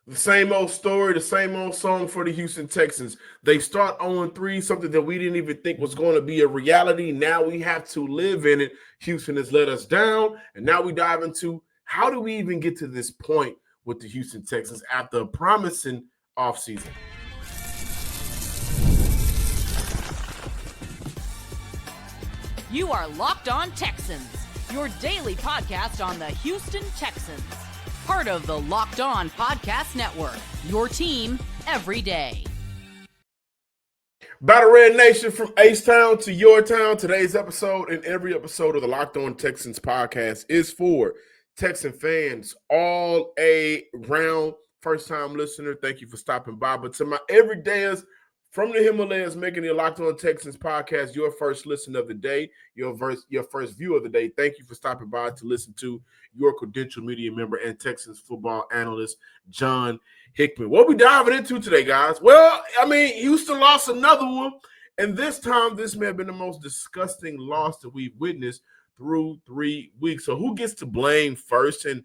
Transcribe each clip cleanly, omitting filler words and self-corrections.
The same old story, the same old song for the Houston Texans. They start 0-3, something that we didn't even think was going to be a reality. Now we have to live in it. Houston has let us down. And now we dive into how do we even get to this point with the Houston Texans after a promising offseason? You are Locked On Texans, your daily podcast on the Houston Texans. Part of the Locked On Podcast Network, your team every day. Battle Red Nation, from H-Town to your town. Today's episode and every episode of the Locked On Texans podcast is for Texan fans all around. First-time listener, thank you for stopping by. But to my everydayers from the Himalayas, making the Locked On Texans podcast your first listen of the day, your first view of the day, thank you for stopping by to listen to your credential media member and Texans football analyst, John Hickman. What we diving into today, guys? Well, Houston lost another one, and this time this may have been the most disgusting loss that we've witnessed through 3 weeks. So who gets to blame first, and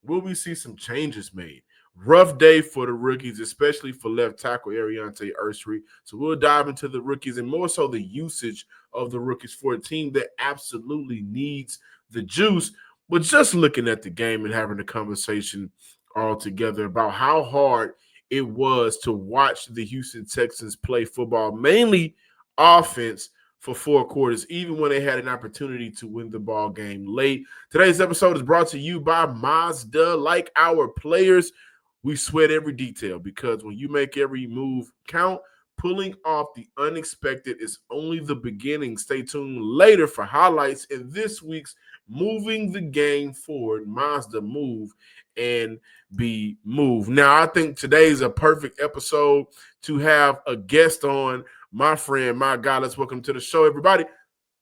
will we see some changes made? Rough day for the rookies, especially for left tackle Ariante Ursary. So we'll dive into the rookies and more so the usage of the rookies for a team that absolutely needs the juice. But just looking at the game and having a conversation all together about how hard it was to watch the Houston Texans play football, mainly offense, for 4 quarters, even when they had an opportunity to win the ball game late. Today's episode is brought to you by Mazda. Like our players, we sweat every detail, because when you make every move count, pulling off the unexpected is only the beginning. Stay tuned later for highlights in this week's Moving the Game Forward, Mazda Move and Be Moved. Now, I think today is a perfect episode to have a guest on. My friend, my guy, let's welcome to the show, everybody.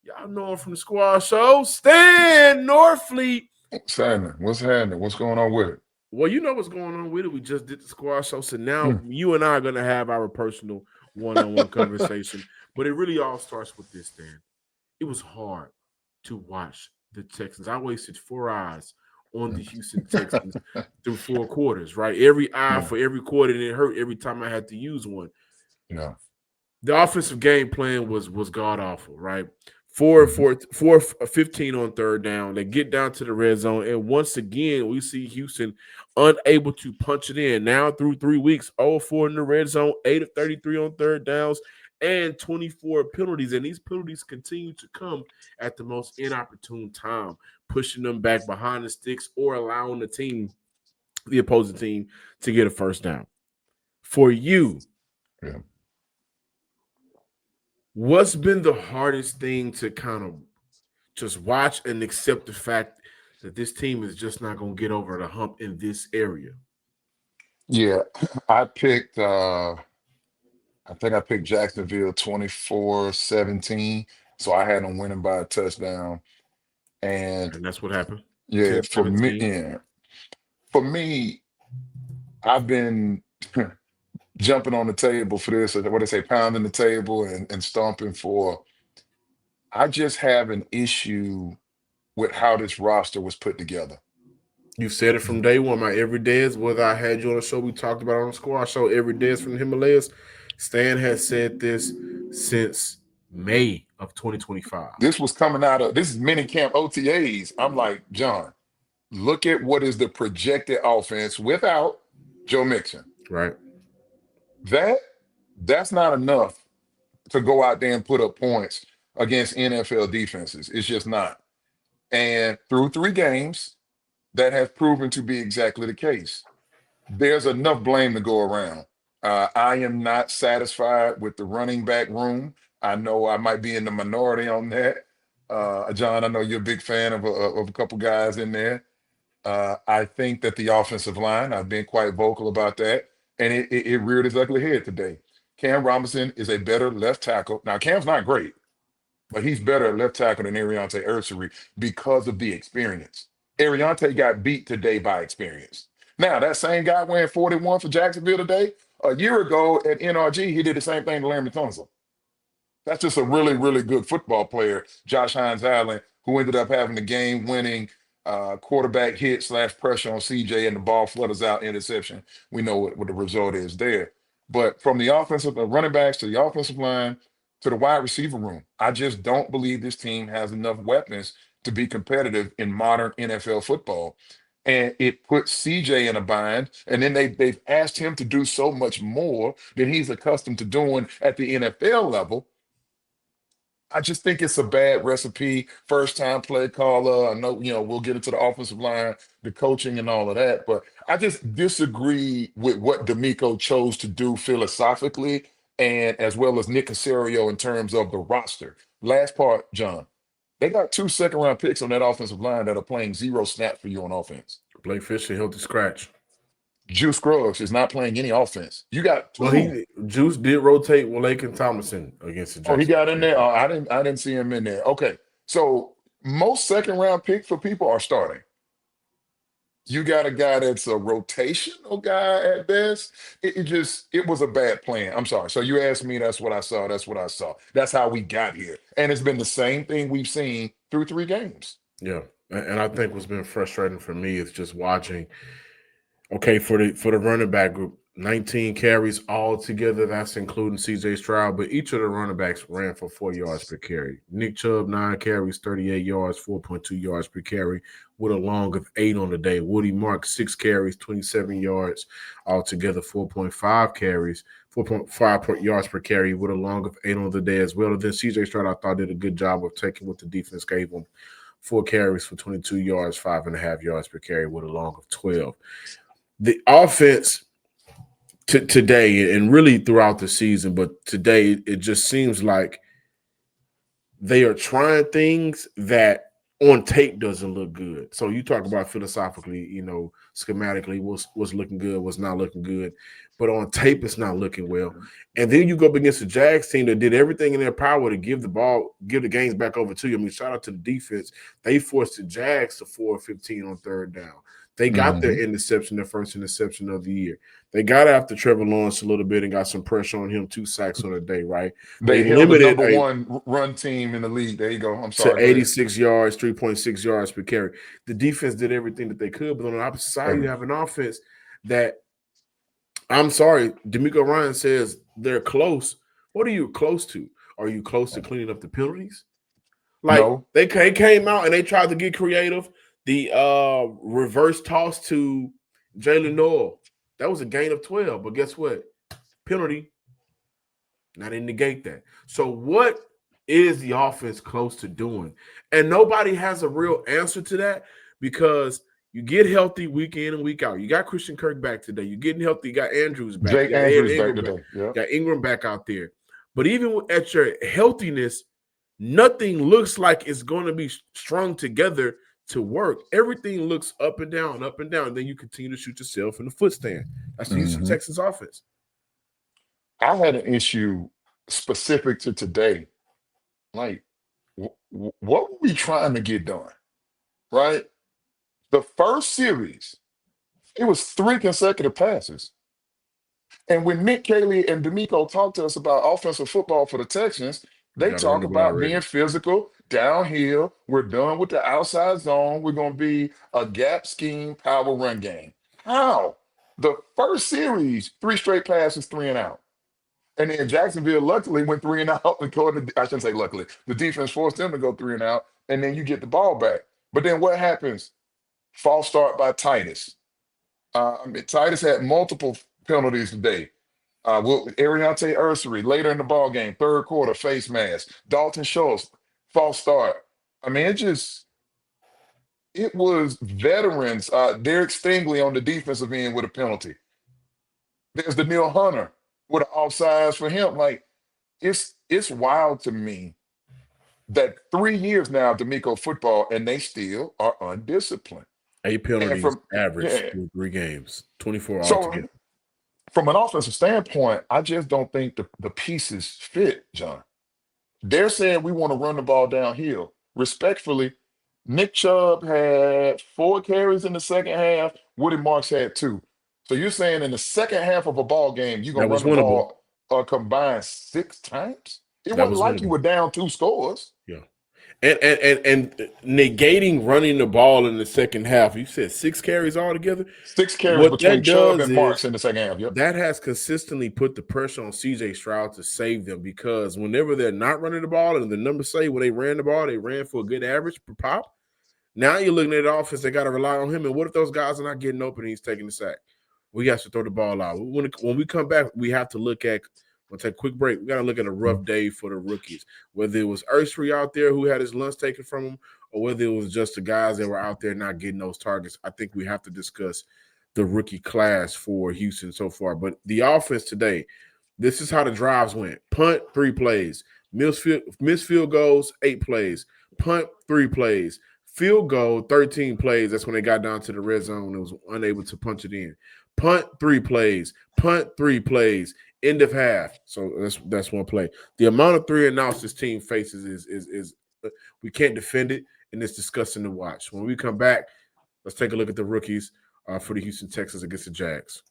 Y'all know him from the Squad Show, Stan Norfleet. What's happening? What's happening? What's going on with it? Well, you know what's going on with it. We just did the Squad Show, so now you and I are going to have our personal one-on-one conversation. But it really all starts with this, Stan. It was hard to watch the Texans. I wasted 4 hours on the Houston Texans through 4 quarters, right? Every eye for every quarter, and it hurt every time I had to use one. Yeah. The offensive game plan was god-awful, right? 4-15 on third down. They get down to the red zone, and once again, we see Houston unable to punch it in. Now through 3 weeks, 0-4 in the red zone, 8 of 33 on third downs, and 24 penalties. And these penalties continue to come at the most inopportune time, pushing them back behind the sticks or allowing the opposing team, to get a first down. For you, what's been the hardest thing to kind of just watch and accept the fact that this team is just not going to get over the hump in this area? Yeah, I picked I picked Jacksonville 24-17. So I had them winning by a touchdown. And that's what happened. Yeah, for me, I've been jumping on the table for this, or what they say, pounding the table and stomping for. I just have an issue with how this roster was put together. You said it from day one. My everydayers, whether I had you on the show, we talked about it on the Squad Show, everydayers from the Himalayas. Stan has said this since May of 2025. This was coming out of, this is mini camp OTAs. I'm like, John, look at what is the projected offense without Joe Mixon. Right. That's not enough to go out there and put up points against NFL defenses. It's just not. And through 3 games, that has proven to be exactly the case. There's enough blame to go around. I am not satisfied with the running back room. I know I might be in the minority on that. John, I know you're a big fan of a couple guys in there. I think that the offensive line, I've been quite vocal about that, and it reared its ugly head today. Cam Robinson is a better left tackle. Now, Cam's not great, but he's better at left tackle than Ariante Ursary because of the experience. Ariante got beat today by experience. Now, that same guy wearing 41 for Jacksonville today, a year ago at NRG, he did the same thing to Larry Tunsil. That's just a really, really good football player, Josh Hines Allen, who ended up having the game-winning quarterback hit / pressure on CJ and the ball flutters out, interception. We know what the result is there. But from the running backs to the offensive line to the wide receiver room, I just don't believe this team has enough weapons to be competitive in modern NFL football. And it puts CJ in a bind. And then they've asked him to do so much more than he's accustomed to doing at the NFL level. I just think it's a bad recipe. First time play caller. I know, we'll get into the offensive line, the coaching and all of that, but I just disagree with what DeMeco chose to do philosophically and as well as Nick Caserio in terms of the roster. Last part, John. They got 2 second-round picks on that offensive line that are playing 0 snaps for you on offense. Blake Fisher, healthy scratch. Juice Scruggs is not playing any offense. You got two. Well, Juice did rotate with Laken Tomlinson against the Jaguars. Oh, he got in there. Oh, I didn't see him in there. Okay, so most second-round picks for people are starting. You got a guy that's a rotational guy at best. It was a bad plan. I'm sorry. So you asked me, that's what I saw. That's what I saw. That's how we got here. And it's been the same thing we've seen through 3 games. Yeah. And I think what's been frustrating for me is just watching, okay, for the running back group, 19 carries all together. That's including CJ Stroud, but each of the running backs ran for 4 yards per carry. Nick Chubb, 9 carries, 38 yards, 4.2 yards per carry, with a long of 8 on the day. Woody Mark, 6 carries, 27 yards, altogether 4.5 carries, 4.5 yards per carry, with a long of 8 on the day as well. And then CJ Stroud, I thought, did a good job of taking what the defense gave him. 4 carries for 22 yards, 5.5 yards per carry, with a long of 12. The offense today, and really throughout the season, but today it just seems like they are trying things that on tape doesn't look good. So you talk about philosophically, schematically, what's looking good, what's not looking good, but on tape it's not looking well. And then you go up against the Jags team that did everything in their power to give the games back over to you. I mean, shout out to the defense. They forced the Jags to 4-15 on 3rd down. They got their interception, their first interception of the year. They got after Trevor Lawrence a little bit and got some pressure on him, 2 sacks on the day, right? They held the number 1 run team in the league. There you go. I'm sorry. To 86 yards, 3.6 yards per carry. The defense did everything that they could, but on the opposite side, you have an offense that, I'm sorry, DeMeco Ryans says they're close. What are you close to? Are you close to cleaning up the penalties? Like, no. They came out and they tried to get creative. The reverse toss to Jalen Noel, that was a gain of 12. But guess what? Penalty. Now they negate that. So what is the offense close to doing? And nobody has a real answer to that, because you get healthy week in and week out. You got Christian Kirk back today. You're getting healthy. You got Andrews back. Jake Andrews back today. Yeah. Got Ingram back out there. But even at your healthiness, nothing looks like it's going to be strung together to work. Everything looks up and down, and then you continue to shoot yourself in the foot stand. That's the Houston Texans offense. I had an issue specific to today. Like, what were we trying to get done? Right? The first series, it was 3 consecutive passes. And when Nick Caley and DeMeco talk to us about offensive football for the Texans, they talk about being physical, downhill. We're done with the outside zone. We're going to be a gap scheme, power run game. How? The first series, 3 straight passes, 3 and out. And then Jacksonville luckily went 3 and out. I shouldn't say luckily. The defense forced them to go 3 and out, and then you get the ball back. But then what happens? False start by Titus. Titus had multiple penalties today. Ariante Ursery later in the ball game, 3rd quarter, face mask. Dalton Schultz, false start. I mean, it was veterans. Derek Stingley on the defensive end with a penalty. There's the Neil Hunter with an offsides for him. Like, it's wild to me that 3 years now of DeMeco football and they still are undisciplined. 8 penalties average through 3 games, 24 altogether. From an offensive standpoint, I just don't think the pieces fit, John. They're saying we want to run the ball downhill. Respectfully, Nick Chubb had 4 carries in the second half. Woody Marks had 2. So you're saying in the second half of a ball game, you're going to run the ball combined 6 times? It wasn't like you were down 2 scores. Yeah. And negating running the ball in the second half. You said 6 carries altogether. 6 carries What between that Chubb does and Marks is in the second half. Yep. that has consistently put the pressure on CJ Stroud to save them, because whenever they're not running the ball, and the numbers say when they ran the ball, they ran for a good average per pop. Now you're looking at the offense, they got to rely on him. And what if those guys are not getting open and he's taking the sack? We got to throw the ball out. When we come back, we have to look at, we'll take a quick break. We got to look at a rough day for the rookies, whether it was Ursary out there who had his lunch taken from him, or whether it was just the guys that were out there not getting those targets. I think we have to discuss the rookie class for Houston so far. But the offense today, this is how the drives went. Punt, 3 plays. Missed field goals, 8 plays. Punt, 3 plays. Field goal, 13 plays. That's when they got down to the red zone and was unable to punch it in. Punt, 3 plays. Punt, 3 plays. End of half. So that's 1 play. The amount of 3 and outs this team faces is we can't defend it, and it's disgusting to watch. When we come back, let's take a look at the rookies for the Houston Texans against the Jags.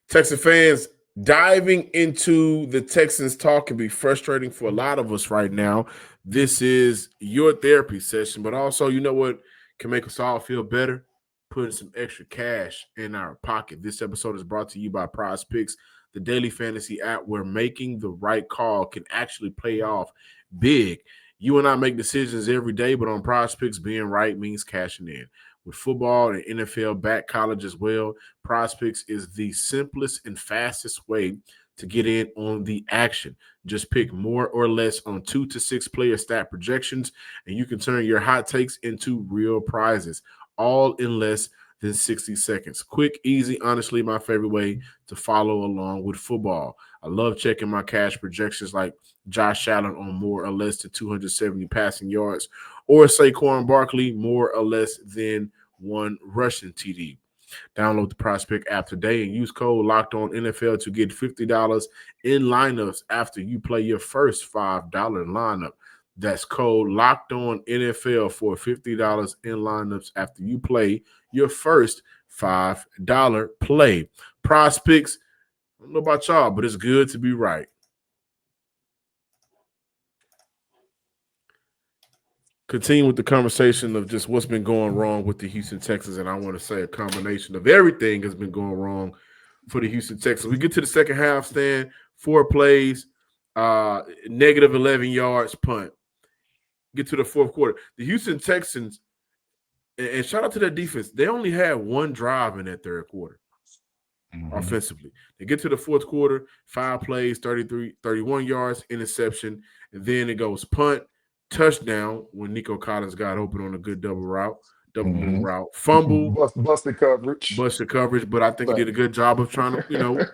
Texan fans, diving into the Texans talk can be frustrating for a lot of us right now. This is your therapy session, but also, you know what can make us all feel better? Putting some extra cash in our pocket. This episode is brought to you by Prize Picks, the daily fantasy app where making the right call can actually pay off big. You and I make decisions every day, but on Prize Picks, being right means cashing in. With football and NFL back, college as well, Prize Picks is the simplest and fastest way to get in on the action. Just pick more or less on 2 to 6 player stat projections, and you can turn your hot takes into real prizes, all in less than 60 seconds. Quick, easy, honestly, my favorite way to follow along with football. I love checking my cash projections like Josh Allen on more or less than 270 passing yards, or Saquon Barkley more or less than 1 rushing TD. Download the Prospect app today and use code LOCKEDONNFL to get $50 in lineups after you play your first $5 lineup. That's code LOCKEDONNFL for $50 in lineups after you play your first $5 play. Prospects, I don't know about y'all, but it's good to be right. Continue with the conversation of just what's been going wrong with the Houston Texans, and I want to say a combination of everything has been going wrong for the Houston Texans. We get to the second half, Stan, 4 plays, negative 11 yards, punt. Get to the fourth quarter. The Houston Texans, and shout out to their defense, they only had 1 drive in that third quarter offensively. They get to the fourth quarter, 5 plays, 31 yards, interception, and then it goes punt, touchdown when Nico Collins got open on a good double move route, fumble, busted coverage, but I think he did a good job of trying to,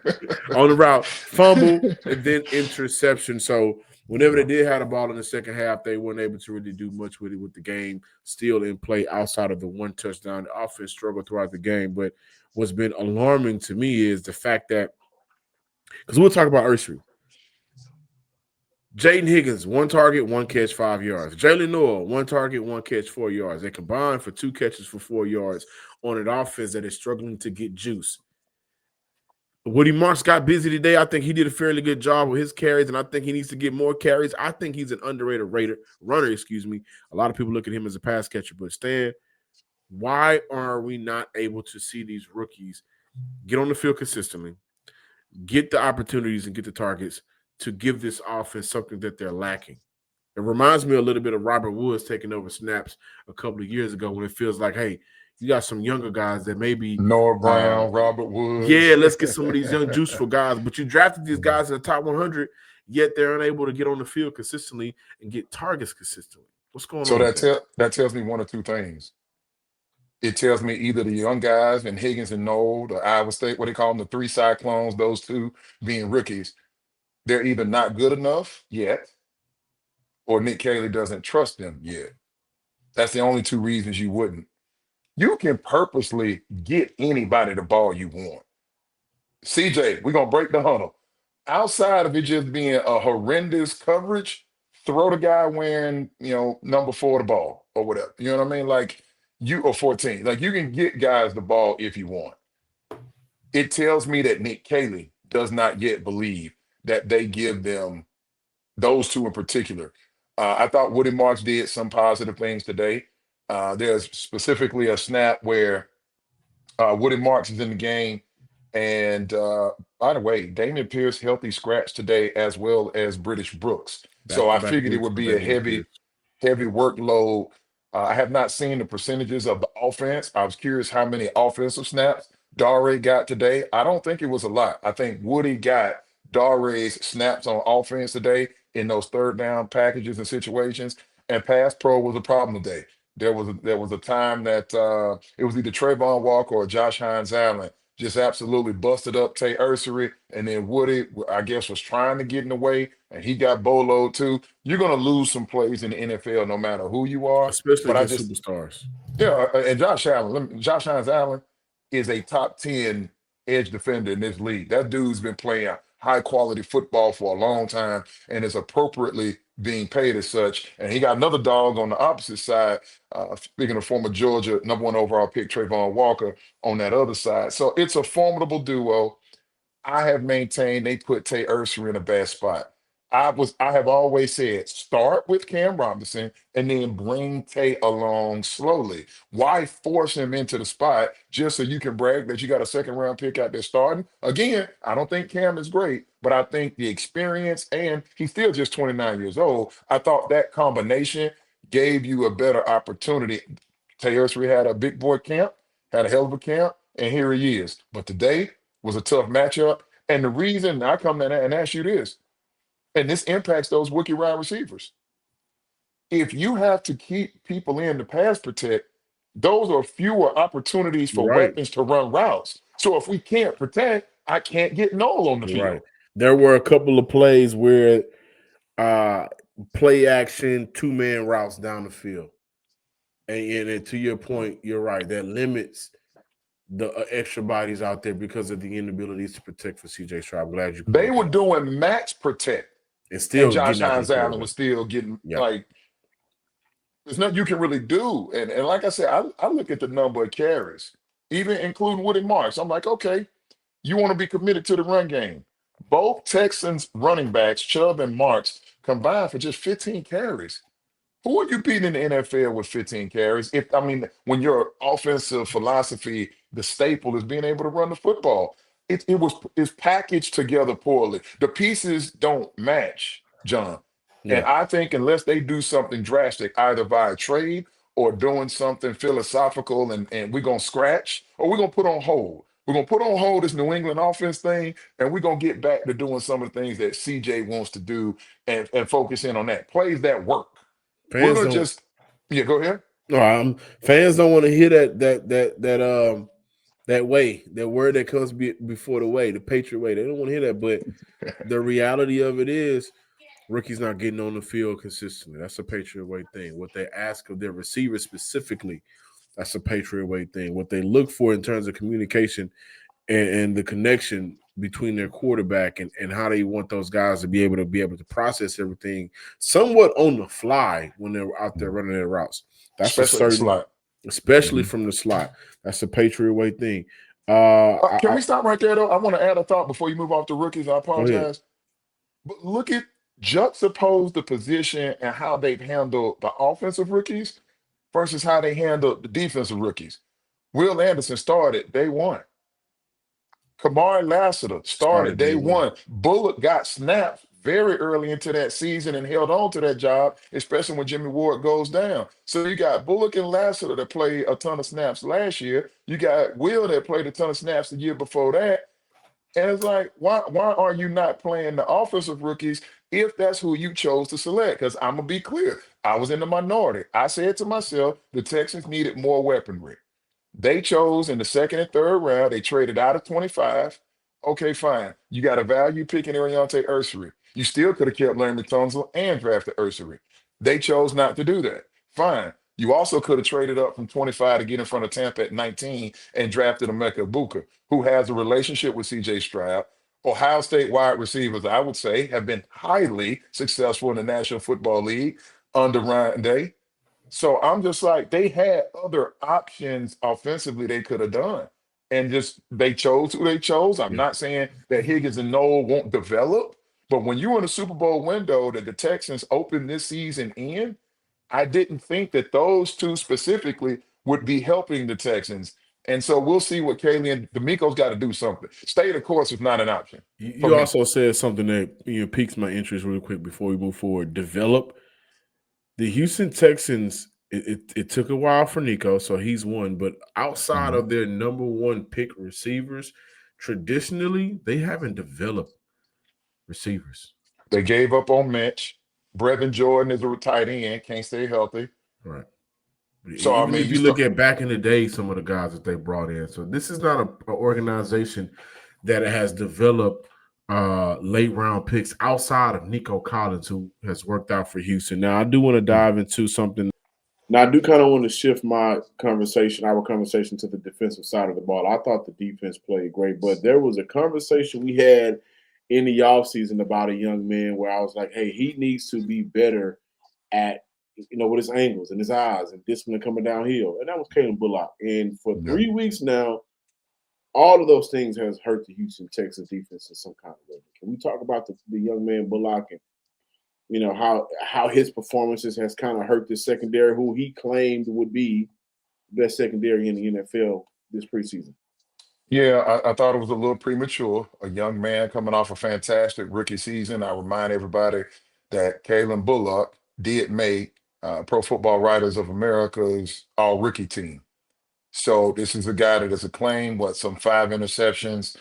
on the route, fumble, and then interception. So whenever they did have the ball in the second half, they weren't able to really do much with it, with the game still in play outside of the 1 touchdown. The offense struggled throughout the game, but what's been alarming to me is the fact that, because we'll talk about Ursary, Jaden Higgins, 1 target, 1 catch, 5 yards. Jalen Noah, 1 target, 1 catch, 4 yards. They combined for 2 catches for 4 yards on an offense that is struggling to get juice. Woody Marks got busy today. I think he did a fairly good job with his carries, and I think he needs to get more carries. I think he's an underrated runner. A lot of people look at him as a pass catcher, but Stan, why are we not able to see these rookies get on the field consistently, get the opportunities and get the targets to give this offense something that they're lacking? It reminds me a little bit of Robert Woods taking over snaps a couple of years ago, when it feels like, hey, you got some younger guys that maybe Noah Brown, Robert Woods. Yeah, let's get some of these young juiceful guys. But you drafted these guys in the top 100, yet they're unable to get on the field consistently and get targets consistently. What's going on? So that tells me 1 or 2 things. It tells me either the young guys and Higgins and Noel, the Iowa State, what they call them, the 3 Cyclones, those 2 being rookies, they're either not good enough yet, or Nick Caley doesn't trust them yet. That's the only 2 reasons you wouldn't. You can purposely get anybody the ball you want. CJ, we're going to break the huddle. Outside of it just being a horrendous coverage, throw the guy wearing, number 4 the ball or whatever. You know what I mean? Like, you or 14. Like, you can get guys the ball if you want. It tells me that Nick Caley does not yet believe that they give them Those two in particular. I thought Woody Marks did some positive things today. There's specifically a snap where Woody Marks is in the game. And by the way, Damian Pierce healthy scratch today, as well as British Brooks. So I Back-to-back figured it weeks would for be a Damian Pierce. heavy workload. I have not seen the percentages of the offense. I was curious how many offensive snaps Dare got today. I don't think it was a lot. I think Woody got Dare's snaps on offense today in those third down packages and situations. And pass pro was a problem today. There was a time that it was either Trayvon Walker or Josh Hines Allen just absolutely busted up Tay Ursery, and then Woody, I guess, was trying to get in the way, and he got boloed too. You're gonna lose some plays in the NFL no matter who you are. Especially But I against just, superstars. yeah, and Josh Hines Allen is a top 10 edge defender in this league. That dude's been playing high quality football for a long time and is appropriately being paid as such. And he got another dog on the opposite side. Speaking of former Georgia #1 overall pick Trayvon Walker on that other side. So it's a formidable duo. I have maintained they put Tay Urser in a bad spot. I have always said start with Cam Robinson and then bring Tay along slowly. Why force him into the spot just so you can brag that you got a second round pick out there starting? Again, I don't think Cam is great, but I think the experience and he's still just 29 years old. I thought that combination gave you a better opportunity. Tay Ursery had a big boy camp, had a hell of a camp, and here he is. But today was a tough matchup. And the reason I come in and ask you this, and this impacts those rookie wide receivers. If you have to keep people in to pass protect, those are fewer opportunities You're for right. weapons to run routes. So if we can't protect, I can't get Noel on the You're field. right. There were a couple of plays where play action, 2-man routes down the field. And to your point, you're right. That limits the extra bodies out there because of the inabilities to protect for CJ Stroud. I'm glad you They pointed were that out. doing max protect, And still and Josh getting after Hines the Allen quarterback. was still getting Yeah. like, there's nothing you can really do. And like I said, I look at the number of carries, even including Woody Marks. I'm like, okay, you want to be committed to the run game. Both Texans running backs, Chubb and Marks, combined for just 15 carries. Who are you beating in the NFL with 15 carries? When your offensive philosophy, the staple is being able to run the football, it's packaged together poorly. The pieces don't match, John. And Yeah. I think unless they do something drastic, either via trade or doing something philosophical, and we're gonna scratch or we're gonna put on hold. We're gonna put on hold this New England offense thing, and we're gonna get back to doing some of the things that CJ wants to do and focus in on that. Plays that work. We're Fans gonna don't. just go ahead. No, fans don't want to hear that way, that word that comes before the way, the Patriot way. They don't want to hear that. But the reality of it is, rookies not getting on the field consistently. That's a Patriot way thing. What they ask of their receivers specifically, that's a Patriot way thing. What they look for in terms of communication and the connection between their quarterback and how they want those guys to be able to process everything somewhat on the fly when they're out there running their routes. That's Especially the slot. especially from the slot. That's a Patriot way thing. Can we stop right there though? I want to add a thought before you move off to rookies. I Go ahead. apologize. But look at juxtapose the position and how they've handled the offensive rookies versus how they handled the defensive rookies. Will Anderson started day one. Kamari Lassiter started day one. Bullock got snapped very early into that season and held on to that job, especially when Jimmy Ward goes down. So you got Bullock and Lassiter that played a ton of snaps last year. You got Will that played a ton of snaps the year before that. And it's like, why are you not playing the offensive rookies if that's who you chose to select? Because I'm going to be clear. I was in the minority. I said to myself, the Texans needed more weaponry. They chose in the second and third round. They traded out of 25. Okay, fine. You got a value pick in Ariante Ursery. You still could have kept Larry Tunzel and drafted Ursery. They chose not to do that. Fine. You also could have traded up from 25 to get in front of Tampa at 19 and drafted Emeka Buka, who has a relationship with CJ Stroud. Ohio State wide receivers, I would say, have been highly successful in the National Football League under Ryan Day. So I'm just like, they had other options offensively they could have done. And just they chose who they chose. I'm not saying that Higgins and Noel won't develop, But when you were in a Super Bowl window that the Texans opened this season in, I didn't think that those two specifically would be helping the Texans. And so we'll see what Caley and DeMeco's got to do something. Stay the course is not an option for You me. also said something that piques my interest real quick before we move forward. Develop the Houston Texans. It took a while for Nico, so he's one. But outside Mhm. of their number one pick receivers, traditionally they haven't developed receivers. They gave up on Mitch. Brevin Jordan is a tight end, can't stay healthy. Right. So I Even mean, if you you look start. at back in the day, some of the guys that they brought in. So this is not an organization that has developed late round picks outside of Nico Collins, who has worked out for Houston. Now, I do want to dive into something. Now, I do kind of want to shift our conversation to the defensive side of the ball. I thought the defense played great, but there was a conversation we had in the offseason about a young man where I was like, hey, he needs to be better at with his angles and his eyes and discipline coming downhill. And that was Caleb Bullock. And for Yeah. 3 weeks now, all of those things has hurt the Houston Texans defense in some kind of way. Can we talk about the young man Bullock and how his performances has kind of hurt the secondary, who he claimed would be best secondary in the NFL this preseason? Yeah, I thought it was a little premature. A young man coming off a fantastic rookie season. I remind everybody that Kalen Bullock did make Pro Football Writers of America's all rookie team. So this is a guy that has acclaimed some 5 interceptions,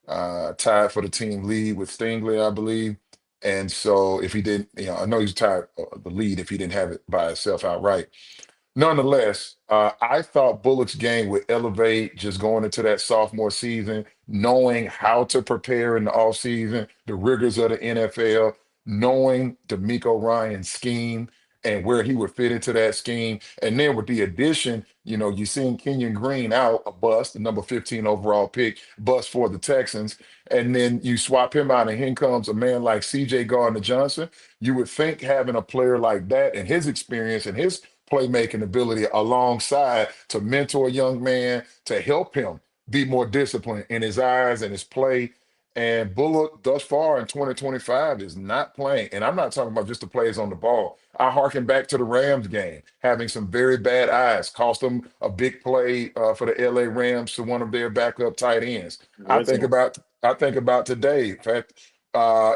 tied for the team lead with Stingley, I believe. And so if he didn't, I know he's tied the lead if he didn't have it by himself outright. Nonetheless, I thought Bullock's game would elevate just going into that sophomore season, knowing how to prepare in the offseason, the rigors of the NFL, knowing DeMeco Ryans' scheme and where he would fit into that scheme. And then with the addition, you've seen Kenyon Green out, a bust, the number 15 overall pick, bust for the Texans. And then you swap him out, and here comes a man like CJ Gardner-Johnson. You would think having a player like that and his experience and his playmaking ability alongside to mentor a young man, to help him be more disciplined in his eyes and his play. And Bullock, thus far in 2025, is not playing. And I'm not talking about just the plays on the ball. I harken back to the Rams game, having some very bad eyes, cost them a big play for the LA Rams to one of their backup tight ends. I think about today. In fact,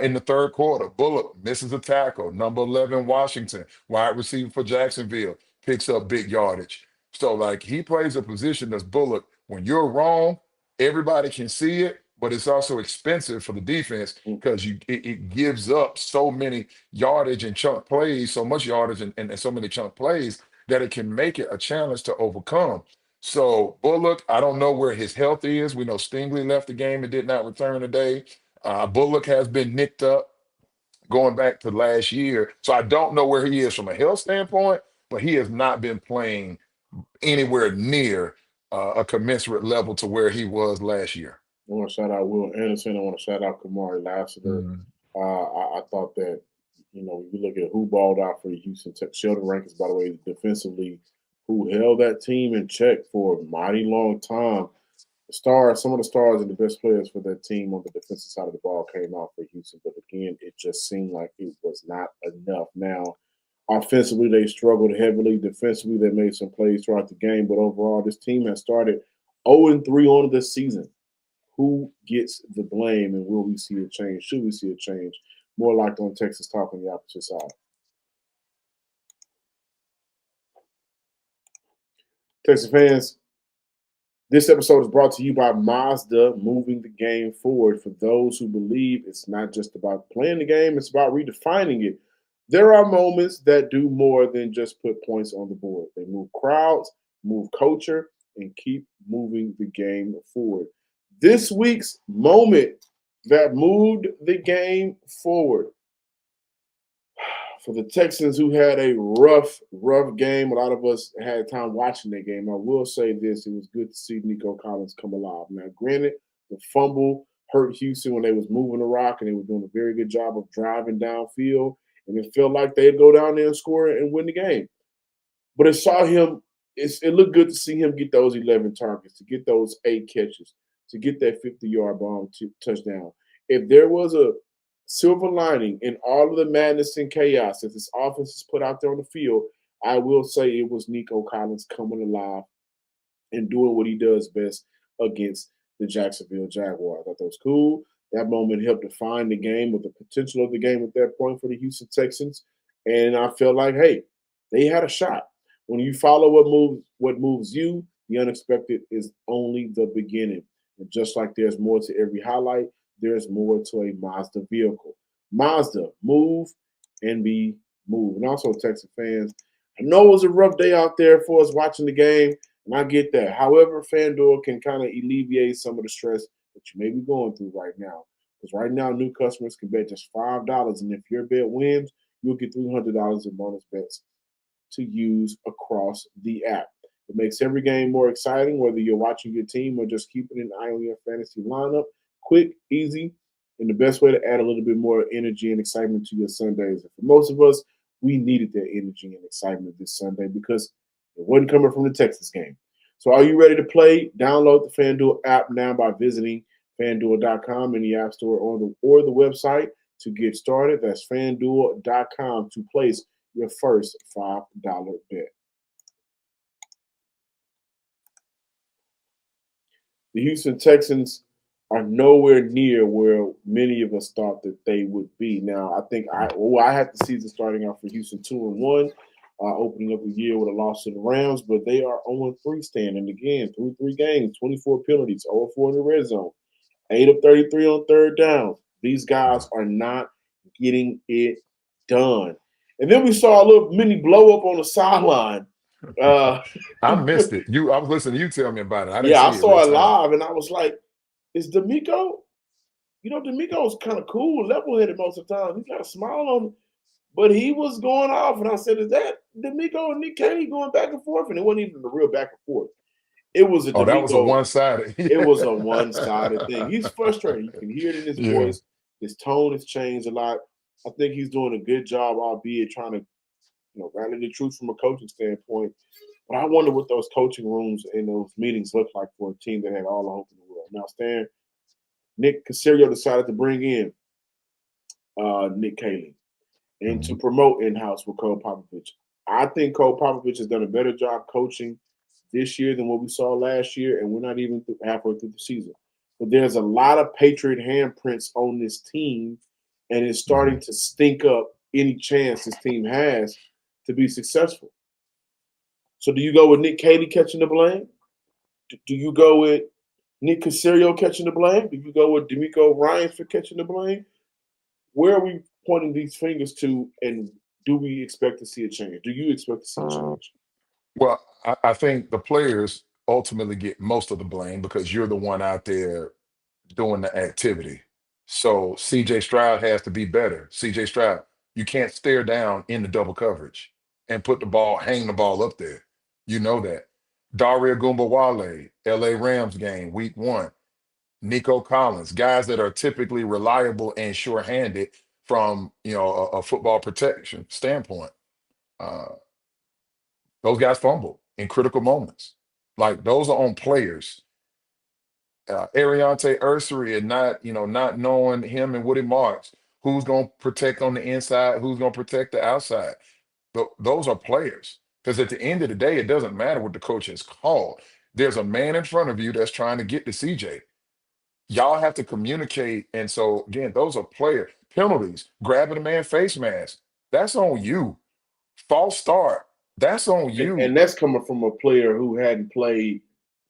in the third quarter, Bullock misses a tackle. Number 11, Washington, wide receiver for Jacksonville, picks up big yardage. So, like, he plays a position that's Bullock. When you're wrong, everybody can see it, but it's also expensive for the defense because it gives up so many yardage and chunk plays, so much yardage and so many chunk plays that it can make it a challenge to overcome. So, Bullock, I don't know where his health is. We know Stingley left the game and did not return today. Bullock has been nicked up going back to last year. So I don't know where he is from a health standpoint, but he has not been playing anywhere near a commensurate level to where he was last year. I want to shout out Will Anderson. I want to shout out Kamari Lassiter. I thought that, when you look at who balled out for the Houston Texans, Sheldon Rankins, by the way, defensively, who held that team in check for a mighty long time. Some of the stars and the best players for that team on the defensive side of the ball came out for Houston. But again, it just seemed like it was not enough. Now, offensively, they struggled heavily. Defensively, they made some plays throughout the game. But overall, this team has started 0-3 on this season. Who gets the blame, and will we see a change? Should we see a change? More Locked On Texas talk on the opposite side. Texas fans, this episode is brought to you by Mazda, moving the game forward for those who believe it's not just about playing the game, it's about redefining it. There are moments that do more than just put points on the board. They move crowds, move culture, and keep moving the game forward. This week's moment that moved the game forward for the Texans, who had a rough game. A lot of us had time watching that game. I will say this: it was good to see Nico Collins come alive. Now, granted, the fumble hurt Houston when they was moving the rock, and they were doing a very good job of driving downfield, and it felt like they'd go down there and score and win the game. But it looked good to see him get those 11 targets, to get those 8 catches, to get that 50-yard bomb touchdown. If there was a silver lining in all of the madness and chaos that this offense is put out there on the field, I will say it was Nico Collins coming alive and doing what he does best against the Jacksonville Jaguars. I thought that was cool. That moment helped define the game, with the potential of the game at that point for the Houston Texans. And I felt like, hey, they had a shot. When you follow what moves you, the unexpected is only the beginning. And just like there's more to every highlight, there's more to a Mazda vehicle. Mazda, move and be moved. And also, Texas fans, I know it was a rough day out there for us watching the game, and I get that. However, FanDuel can kind of alleviate some of the stress that you may be going through right now. Because right now, new customers can bet just $5, and if your bet wins, you'll get $300 in bonus bets to use across the app. It makes every game more exciting, whether you're watching your team or just keeping an eye on your fantasy lineup. Quick, easy, and the best way to add a little bit more energy and excitement to your Sundays. And for most of us, we needed that energy and excitement this Sunday because it wasn't coming from the Texas game. So are you ready to play? Download the FanDuel app now by visiting FanDuel.com in the App Store or the website to get started. That's FanDuel.com to place your first $5 bet. The Houston Texans are nowhere near where many of us thought that they would be. Now, I think I had the season starting out for Houston 2-1, opening up the year with a loss to the Rams, but they are 0-3 standing again through 3 games, 24 penalties, 0-4 in the red zone, 8 of 33 on third down. These guys are not getting it done. And then we saw a little mini blow up on the sideline. I missed it. I was listening to you tell me about it. I didn't I see it saw it real time. live, and I was like, is DeMeco? DeMeco's kind of cool, level-headed most of the time. He's got a smile on him. But he was going off, and I said, is that DeMeco and Nick Caley going back and forth? And it wasn't even a real back and forth. It was a DeMeco. That was a one-sided. It was a one-sided thing. He's frustrated. You can hear it in his voice. His tone has changed a lot. I think he's doing a good job, albeit trying to, rally the troops from a coaching standpoint. But I wonder what those coaching rooms and those meetings look like for a team that had all the hope in the world. Now, Stan, Nick Caserio decided to bring in Nick Caley and to promote in-house with Cole Popovich. I think Cole Popovich has done a better job coaching this year than what we saw last year, and we're not even halfway through the season. But there's a lot of Patriot handprints on this team, and it's starting to stink up any chance this team has to be successful. So do you go with Nick Caley catching the blame? Do you go with Nick Caserio catching the blame? Do you go with DeMeco Ryans for catching the blame? Where are we pointing these fingers to, and do we expect to see a change? Do you expect to see a change? Well, I think the players ultimately get most of the blame because you're the one out there doing the activity. So CJ Stroud has to be better. CJ Stroud, you can't stare down in the double coverage and hang the ball up there. You know that. Daria Gumbawale, LA Rams game, week 1. Nico Collins, guys that are typically reliable and sure-handed from a football protection standpoint. Those guys fumble in critical moments. Like, those are on players. Ariante Ursery and not knowing him and Woody Marks, who's going to protect on the inside, who's going to protect the outside. Those are players. Because at the end of the day, it doesn't matter what the coach has called. There's a man in front of you that's trying to get to CJ. Y'all have to communicate. And so, again, those are player penalties. Grabbing a man face mask, that's on you. False start, that's on you. And that's coming from a player who hadn't played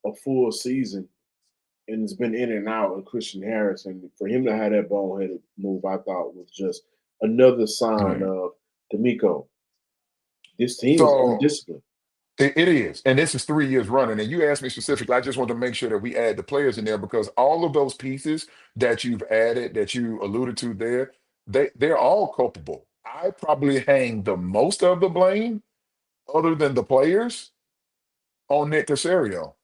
a full season and has been in and out of Christian Harris. And for him to have that ball-headed move, I thought was just another sign of DeMeco. This team is undisciplined. It is. And this is 3 years running. And you asked me specifically, I just want to make sure that we add the players in there, because all of those pieces that you've added, that you alluded to there, they're all culpable. I probably hang the most of the blame, other than the players, on Nick Caserio.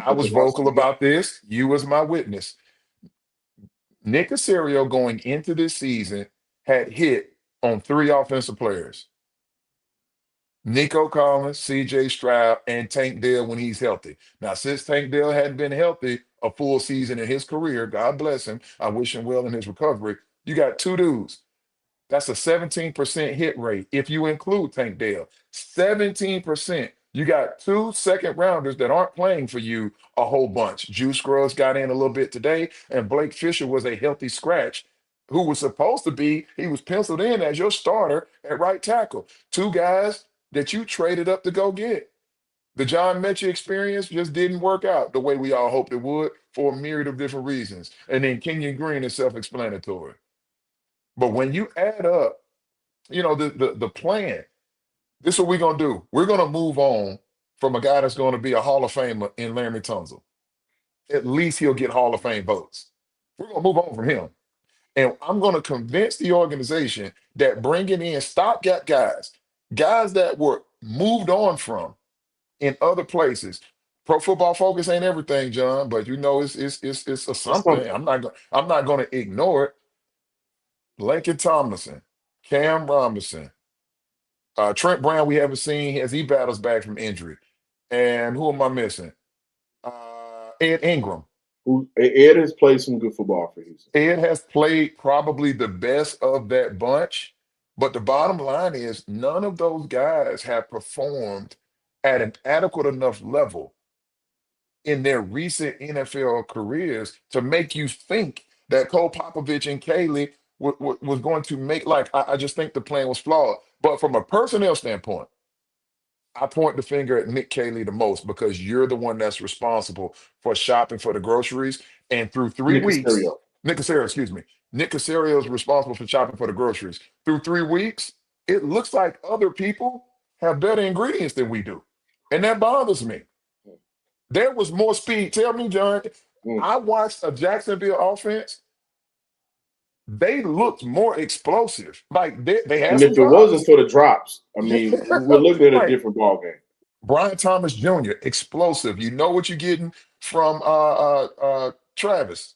I was vocal about this. You was my witness. Nick Caserio going into this season had hit on 3 offensive players. Nico Collins, CJ Stroud, and Tank Dell when he's healthy. Now, since Tank Dell hadn't been healthy a full season in his career, God bless him, I wish him well in his recovery, You got two dudes. That's a 17% hit rate if you include Tank Dell. 17%. You got two second rounders that aren't playing for you a whole bunch. Juice Scruggs got in a little bit today, and Blake Fisher was a healthy scratch who was supposed to be, he was penciled in as your starter at right tackle. Two guys that you traded up to go get. The John Mechie experience just didn't work out the way we all hoped it would for a myriad of different reasons. And then Kenyon Green is self-explanatory. But when you add up, the plan, this is what we're gonna do. We're gonna move on from a guy that's going to be a Hall of Famer in Larry Tunsil. At least he'll get Hall of Fame votes. We're gonna move on from him. And I'm gonna convince the organization that bringing in stopgap guys that were moved on from in other places. Pro Football Focus ain't everything, John, but it's a something. I'm not gonna ignore it. Lincoln Tomlinson, Cam Robinson, Trent Brown, we haven't seen as he battles back from injury. And who am I missing? Ed Ingram. Ed has played some good football for Houston. Ed has played probably the best of that bunch. But the bottom line is none of those guys have performed at an adequate enough level in their recent NFL careers to make you think that Cole Popovich and Caley was going to make, I just think the plan was flawed. But from a personnel standpoint, I point the finger at Nick Caley the most because you're the one that's responsible for shopping for the groceries. And through 3 Nick weeks, Caserio. Nick Caserio, excuse me. Nick Caserio is responsible for shopping for the groceries. Through 3 weeks, it looks like other people have better ingredients than we do. And that bothers me. There was more speed. Tell me, John, I watched a Jacksonville offense. They looked more explosive. Like they had And some if it drops. wasn't for the drops, I mean, we're looking at a different ball game. Brian Thomas Jr., explosive. You know what you're getting from Travis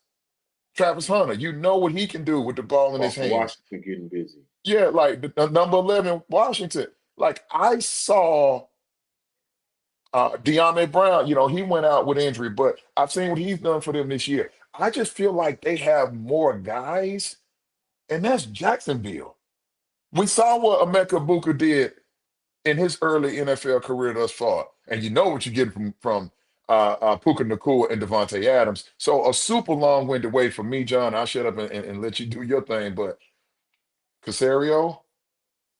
Hunter. You know what he can do with the ball in his hands. Washington getting busy. Yeah, like the number 11, Washington. Like I saw De'Ami Brown, he went out with injury, but I've seen what he's done for them this year. I just feel like they have more guys, and that's Jacksonville. We saw what Emeka Buka did in his early NFL career thus far, and you know what you get from Puka Nacua and Devontae Adams. So a super long-winded way for me, John. I'll shut up and let you do your thing, but Caserio,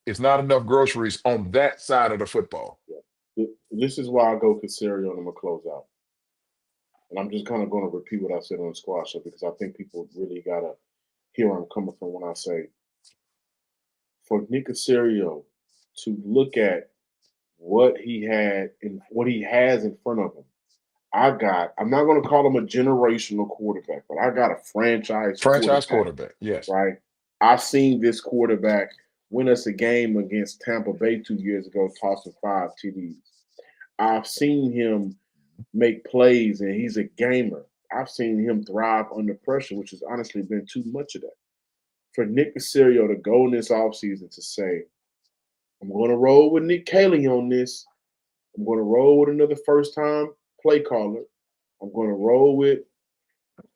it's not enough groceries on that side of the football. Yeah. This is why I go Caserio and I'm going to close out. And I'm just kind of going to repeat what I said on the squad show because I think people really got to hear where I'm coming from when I say for Nick Caserio to look at what he had and what he has in front of him. I'm not going to call him a generational quarterback, but I got a franchise quarterback. Yes. Right. I've seen this quarterback win us a game against Tampa Bay 2 years ago, tossing 5 TDs. I've seen him make plays, and he's a gamer. I've seen him thrive under pressure, which has honestly been too much of that. For Nick Caserio to go in this offseason to say, I'm going to roll with Nick Caley on this. I'm going to roll with another first-time play caller. I'm going to roll with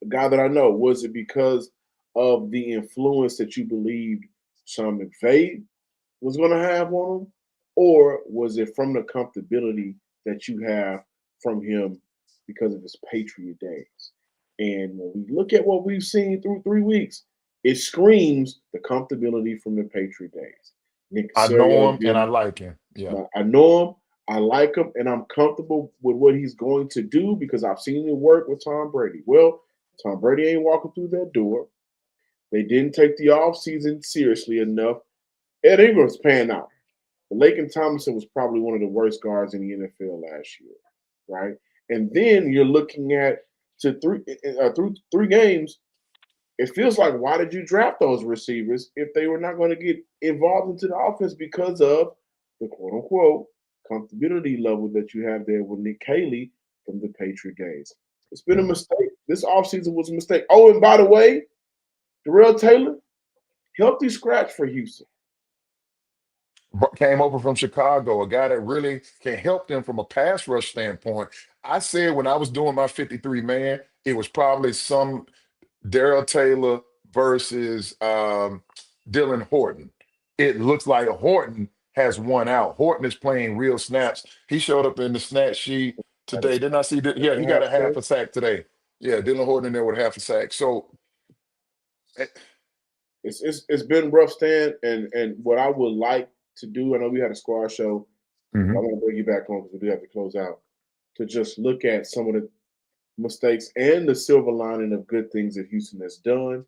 a guy that I know. Was it because of the influence that you believed Sean McVay was going to have on him? Or was it from the comfortability that you have from him because of his Patriot days? And when we look at what we've seen through 3 weeks, it screams the comfortability from the Patriot days. Nick I know him and I like him. Yeah. I know him, I like him, and I'm comfortable with what he's going to do because I've seen it work with Tom Brady. Well, Tom Brady ain't walking through that door. They didn't take the offseason seriously enough. Ed Ingram's panned out. But Laken Tomlinson was probably one of the worst guards in the NFL last year, right? And then you're looking at through 3 games, it feels like, why did you draft those receivers if they were not going to get involved into the offense because of the quote-unquote comfortability level that you have there with Nick Caley from the Patriot days? It's been a mistake. This offseason was a mistake. Oh, and by the way, Darrell Taylor, healthy scratch for Houston. Came over from Chicago, a guy that really can help them from a pass rush standpoint. I said when I was doing my 53 man, it was probably some Darrell Taylor versus Dylan Horton. It looks like Horton has won out. Horton is playing real snaps. He showed up in the stat sheet today. Didn't I see that? Yeah, he got a half a sack today. Yeah, Dylan Horton in there with half a sack. So it's been rough, Stan. And what I would like to do, I know we had a squad show. I want to bring you back on because we do have to close out. To just look at some of the mistakes and the silver lining of good things that Houston has done,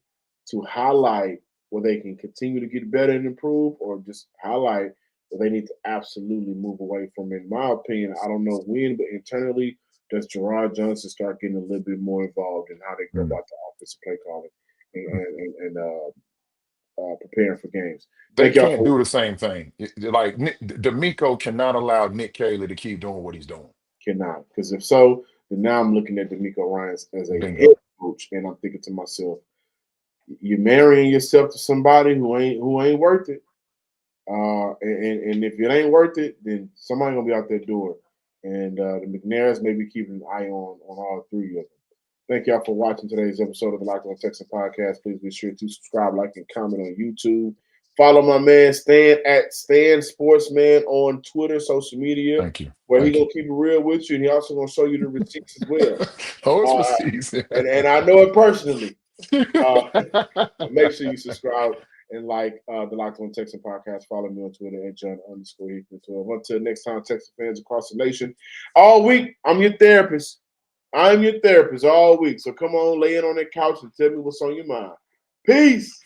to highlight where they can continue to get better and improve, or just highlight where they need to absolutely move away from. In my opinion, I don't know when, but internally, does Gerard Johnson start getting a little bit more involved in how they go about the offensive play calling and preparing for games? they can't do the same thing. Like DeMeco cannot allow Nick Caley to keep doing what he's doing. Cannot, because if so, then now I'm looking at DeMeco Ryans as a Bingo. head coach, and I'm thinking to myself, you're marrying yourself to somebody who ain't worth it. And if it ain't worth it, then somebody gonna be out that door. And the McNairs may be keeping an eye on all three of them. Thank y'all for watching today's episode of the Locked On Texans podcast. Please be sure to subscribe, like, and comment on YouTube. Follow my man Stan at Stan Sportsman on Twitter, social media. Thank you. Where he gonna keep it real with you, and he also gonna show you the receipts as well. Receipts. And I know it personally. Make sure you subscribe and like the Locked On Texans podcast. Follow me on Twitter at John_Hickman12. Until next time, Texas fans across the nation. All week, I'm your therapist. I'm your therapist all week. So come on, lay in on that couch and tell me what's on your mind. Peace.